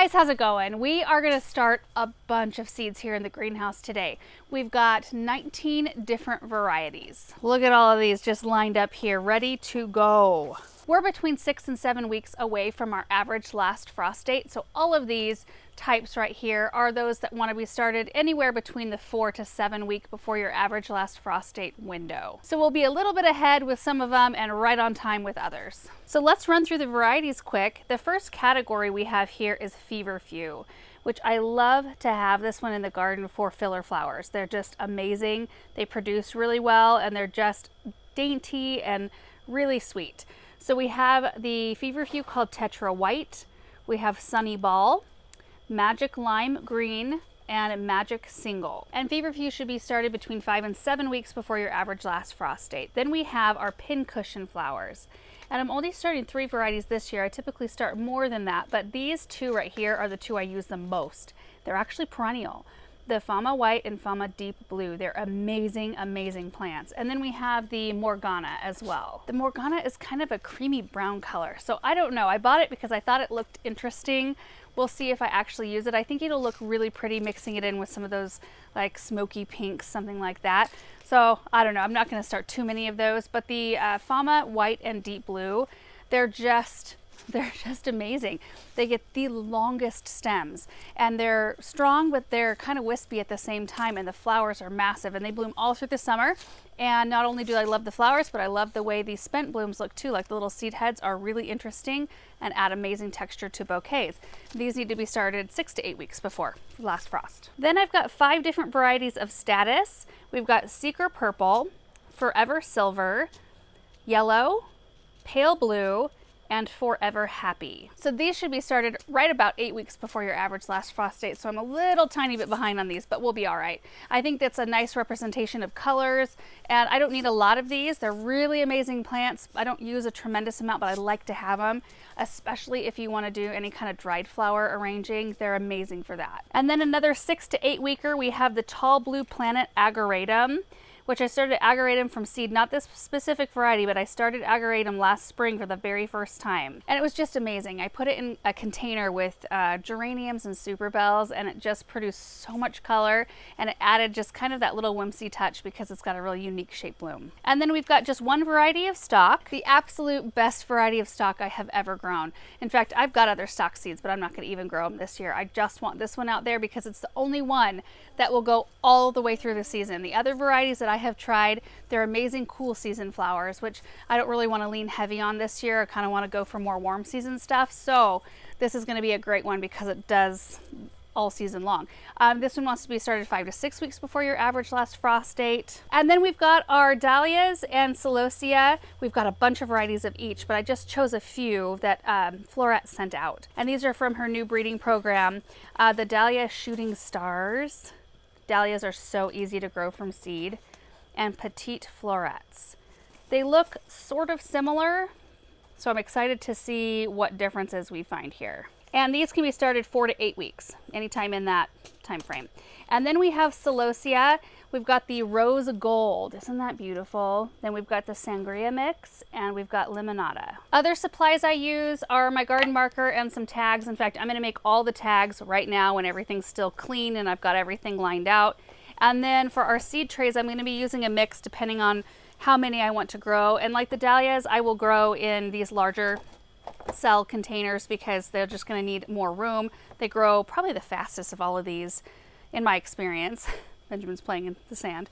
guys, how's it going? We are going to start a bunch of seeds here in the greenhouse today. We've got 19 different varieties. Look at all of these just lined up here, ready to go. We're between 6 and 7 weeks away from our average last frost date, so all of these types right here are those that want to be started anywhere between the 4 to 7 week before your average last frost date window. So we'll be a little bit ahead with some of them and right on time with others. So let's run through the varieties quick. The first category we have here is Feverfew, which I love to have this one in the garden for filler flowers. They're just amazing. They produce really well and they're just dainty and really sweet. So we have the Feverfew called Tetra White, we have Sunny Ball, Magic Lime Green, and Magic Single. And Feverfew should be started between 5 and 7 weeks before your average last frost date. Then we have our Pincushion flowers. And I'm only starting 3 varieties this year. I typically start more than that, but these 2 right here are the 2 I use the most. They're actually perennial. The Fama White and Fama Deep Blue. They're amazing, amazing plants. And then we have the Morgana as well. The Morgana is kind of a creamy brown color. So I don't know, I bought it because I thought it looked interesting. We'll see if I actually use it. I think it'll look really pretty mixing it in with some of those like smoky pinks, something like that. So I don't know, I'm not gonna start too many of those, but the Fama White and Deep Blue, they're just amazing. They get the longest stems and they're strong, but they're kind of wispy at the same time, and the flowers are massive and they bloom all through the summer. And not only do I love the flowers, but I love the way these spent blooms look too. Like the little seed heads are really interesting and add amazing texture to bouquets. These need to be started 6 to 8 weeks before last frost. Then I've got 5 different varieties of Status. We've got Seeker Purple, Forever Silver, Yellow, Pale Blue, and Forever Happy. So these should be started right about 8 weeks before your average last frost date. So I'm a little tiny bit behind on these, but we'll be all right. I think that's a nice representation of colors, and I don't need a lot of these. They're really amazing plants. I don't use a tremendous amount, but I like to have them, especially if you want to do any kind of dried flower arranging. They're amazing for that. And then another 6 to 8 weeker, we have the Tall Blue Planet Ageratum, which I started Ageratum from seed, not this specific variety, but I started Ageratum last spring for the very first time. And it was just amazing. I put it in a container with geraniums and super bells, and it just produced so much color, and it added just kind of that little whimsy touch because it's got a really unique shaped bloom. And then we've got just 1 variety of stock, the absolute best variety of stock I have ever grown. In fact, I've got other stock seeds, but I'm not gonna even grow them this year. I just want this one out there because it's the only one that will go all the way through the season. The other varieties that I have tried, they're amazing cool season flowers, which I don't really want to lean heavy on this year. I kind of want to go for more warm season stuff. So this is going to be a great one because it does all season long. This one wants to be started 5 to 6 weeks before your average last frost date. And then we've got our Dahlias and Celosia. We've got a bunch of varieties of each, but I just chose a few that Florette sent out. And these are from her new breeding program. The Dahlia Shooting Stars. Dahlias are so easy to grow from seed. And Petite Florettes. They look sort of similar, so I'm excited to see what differences we find here. And these can be started 4 to 8 weeks, anytime in that time frame. And then we have Celosia. We've got the Rose Gold. Isn't that beautiful? Then we've got the Sangria Mix, and we've got Limonada. Other supplies I use are my garden marker and some tags. In fact, I'm gonna make all the tags right now when everything's still clean and I've got everything lined out. And then for our seed trays, I'm gonna be using a mix depending on how many I want to grow. And like the Dahlias, I will grow in these larger cell containers because they're just gonna need more room. They grow probably the fastest of all of these in my experience. Benjamin's playing in the sand.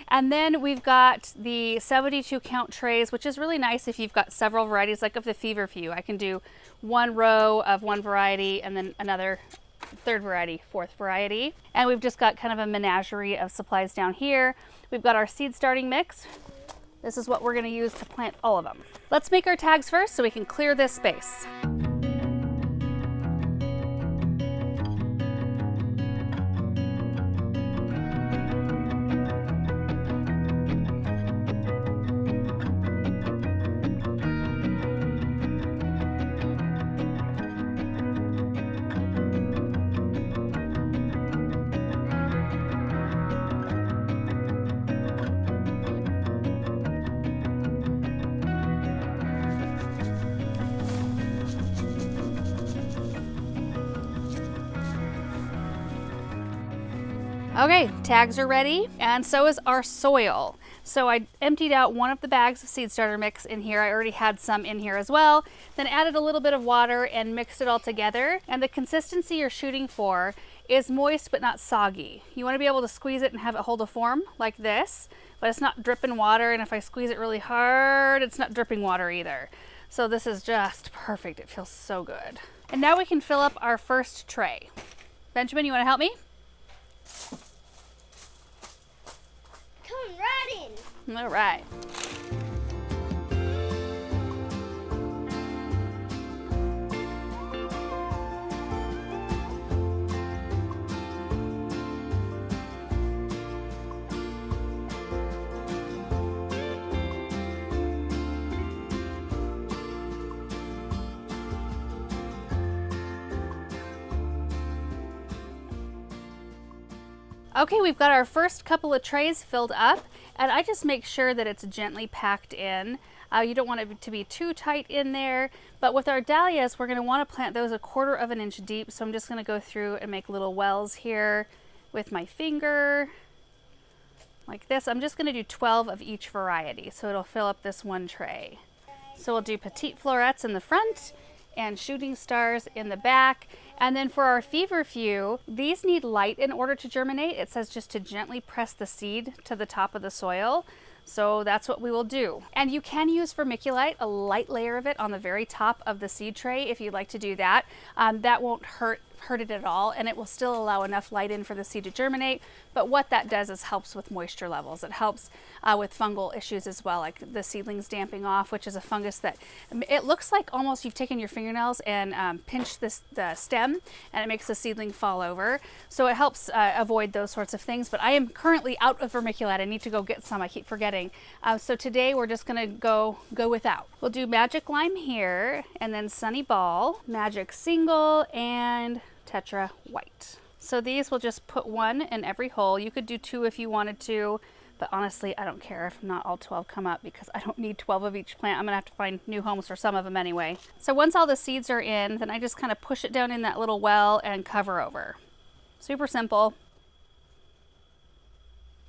And then we've got the 72 count trays, which is really nice if you've got several varieties, like of the Feverfew. I can do 1 row of 1 variety and then another 3rd variety, 4th variety. And we've just got kind of a menagerie of supplies down here. We've got our seed starting mix. This is what we're gonna use to plant all of them. Let's make our tags first so we can clear this space. Okay, tags are ready, and so is our soil. So I emptied out one of the bags of seed starter mix in here. I already had some in here as well. Then added a little bit of water and mixed it all together. And the consistency you're shooting for is moist but not soggy. You want to be able to squeeze it and have it hold a form like this, but it's not dripping water. And if I squeeze it really hard, it's not dripping water either. So this is just perfect. It feels so good. And now we can fill up our first tray. Benjamin, you want to help me? Come right in. All right. Okay, we've got our first couple of trays filled up, and I just make sure that it's gently packed in. You don't want it to be too tight in there, but with our dahlias, we're going to want to plant those 1/4 of an inch deep. So I'm just going to go through and make little wells here with my finger, like this. I'm just going to do 12 of each variety, so it'll fill up this one tray. So we'll do petite florets in the front and shooting stars in the back. And then for our Feverfew, these need light in order to germinate. It says just to gently press the seed to the top of the soil. So that's what we will do. And you can use vermiculite, a light layer of it on the very top of the seed tray if you'd like to do that. That won't hurt it at all, and it will still allow enough light in for the seed to germinate. But what that does is helps with moisture levels. It helps with fungal issues as well, like the seedlings damping off, which is a fungus that it looks like almost you've taken your fingernails and pinched the stem, and it makes the seedling fall over. So it helps avoid those sorts of things. But I am currently out of vermiculite. I need to go get some. I keep forgetting. So today we're just going to go without. We'll do magic lime here, and then sunny ball, magic single, and tetra white. So these will just put one in every hole. You could do 2 if you wanted to, but honestly, I don't care if not all 12 come up because I don't need 12 of each plant. I'm gonna have to find new homes for some of them anyway. So once all the seeds are in, then I just kind of push it down in that little well and cover over. Super simple.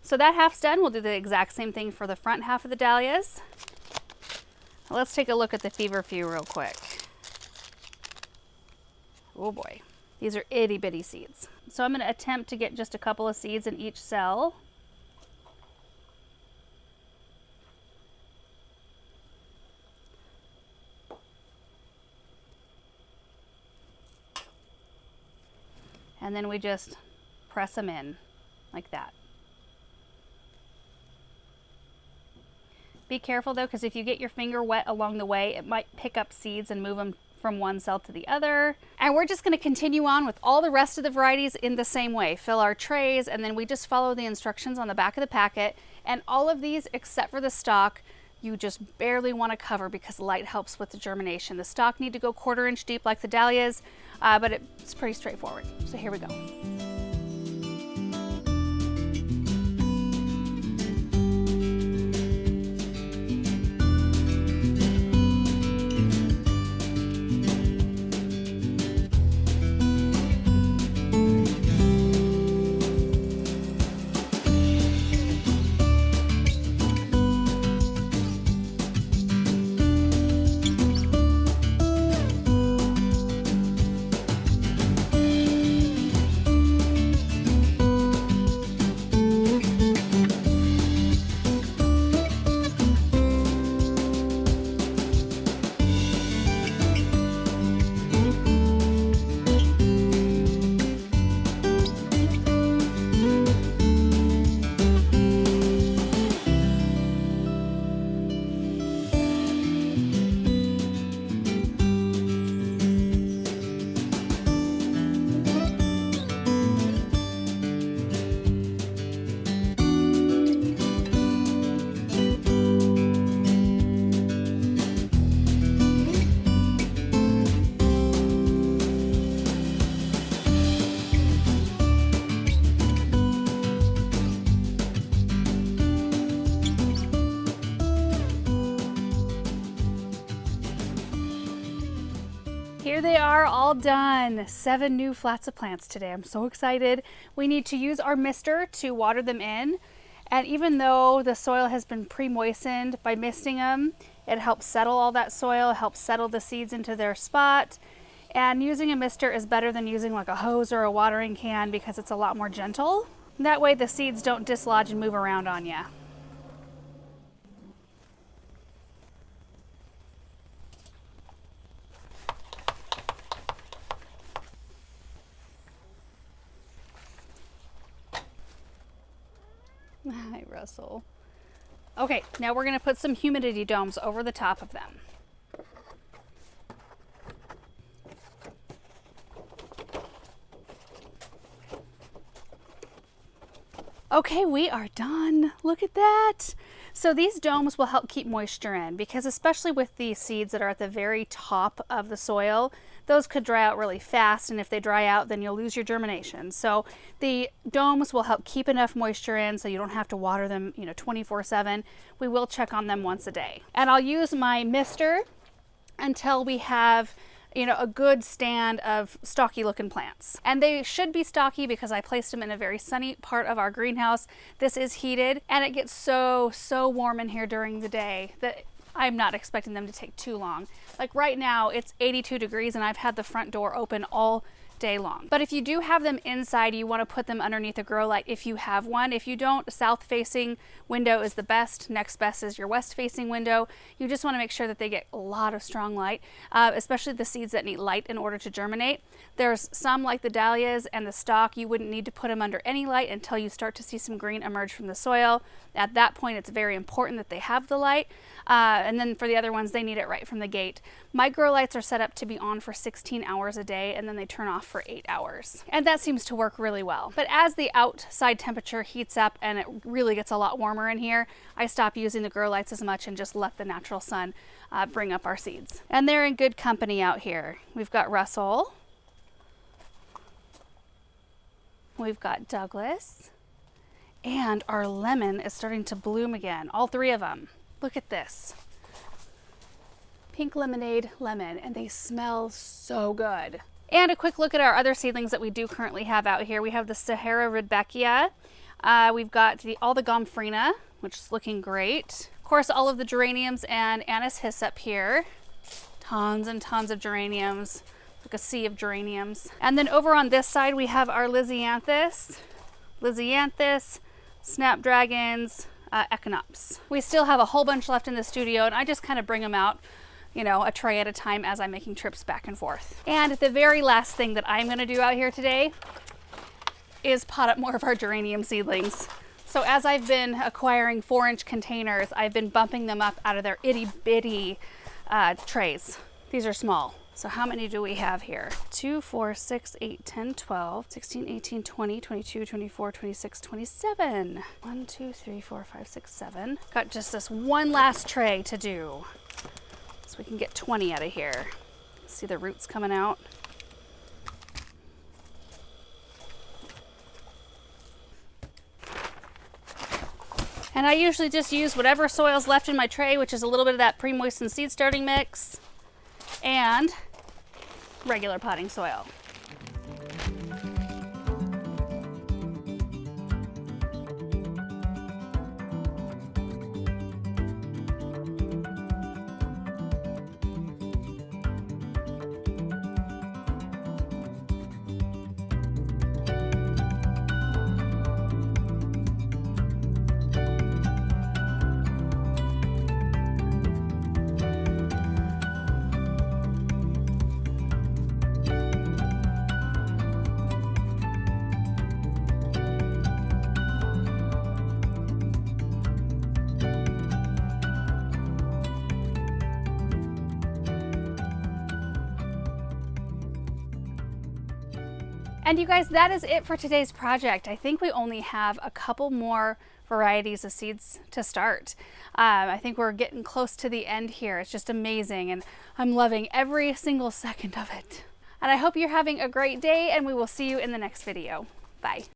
So that half's done. We'll do the exact same thing for the front half of the dahlias. Let's take a look at the Feverfew real quick. Oh boy. These are itty bitty seeds. So I'm going to attempt to get just a couple of seeds in each cell. And then we just press them in like that. Be careful though, because if you get your finger wet along the way, it might pick up seeds and move them from one cell to the other. And we're just going to continue on with all the rest of the varieties in the same way. Fill our trays, and then we just follow the instructions on the back of the packet. And all of these, except for the stalk, you just barely want to cover because light helps with the germination. The stalk need to go 1/4 inch deep like the dahlias, but it's pretty straightforward. So here we go. are all done. 7 new flats of plants today. I'm so excited. We need to use our mister to water them in. And even though the soil has been pre-moistened, by misting them, it helps settle all that soil, helps settle the seeds into their spot. And using a mister is better than using like a hose or a watering can because it's a lot more gentle. That way the seeds don't dislodge and move around on you. Hi, Russell. Okay, now we're going to put some humidity domes over the top of them. Okay, we are done. Look at that. So these domes will help keep moisture in because especially with the seeds that are at the very top of the soil, those could dry out really fast, and if they dry out, then you'll lose your germination. So the domes will help keep enough moisture in so you don't have to water them, 24/7. We will check on them once a day. And I'll use my mister until we have a good stand of stocky looking plants. And they should be stocky because I placed them in a very sunny part of our greenhouse. This is heated and it gets so warm in here during the day that I'm not expecting them to take too long. Like right now it's 82 degrees and I've had the front door open all day long. But if you do have them inside, you want to put them underneath a grow light if you have one. If you don't, south facing window is the best. Next best is your west facing window. You just want to make sure that they get a lot of strong light, especially the seeds that need light in order to germinate. There's some like the dahlias and the stalk, you wouldn't need to put them under any light until you start to see some green emerge from the soil. At that point, it's very important that they have the light. And then for the other ones, they need it right from the gate. My grow lights are set up to be on for 16 hours a day, and then they turn off for 8 hours. And that seems to work really well. But as the outside temperature heats up and it really gets a lot warmer in here, I stop using the grow lights as much and just let the natural sun bring up our seeds. And they're in good company out here. We've got Russell. We've got Douglas. And our lemon is starting to bloom again. All 3 of them. Look at this. Pink lemonade lemon, and they smell so good. And a quick look at our other seedlings that we do currently have out here. We have the Sahara Rudbeckia. We've got all the Gomphrena, which is looking great. Of course, all of the geraniums and anise hiss up here. Tons and tons of geraniums, like a sea of geraniums. And then over on this side, we have our Lisianthus, snapdragons, echinops. We still have a whole bunch left in the studio, and I just kind of bring them out a tray at a time as I'm making trips back and forth. And the very last thing that I'm gonna do out here today is pot up more of our geranium seedlings. So as I've been acquiring 4-inch containers, I've been bumping them up out of their itty bitty trays. These are small. So how many do we have here? 2, 4, 6, 8, 10, 12, 16, 18, 20, 22, 24, 26, 27. 1, 2, 3, 4, 5, 6, 7. Got just this one last tray to do. So we can get 20 out of here. See the roots coming out. And I usually just use whatever soil's left in my tray, which is a little bit of that pre-moistened seed starting mix and regular potting soil. And you guys, that is it for today's project. I think we only have a couple more varieties of seeds to start. I think we're getting close to the end here. It's just amazing, and I'm loving every single second of it. And I hope you're having a great day, and we will see you in the next video. Bye.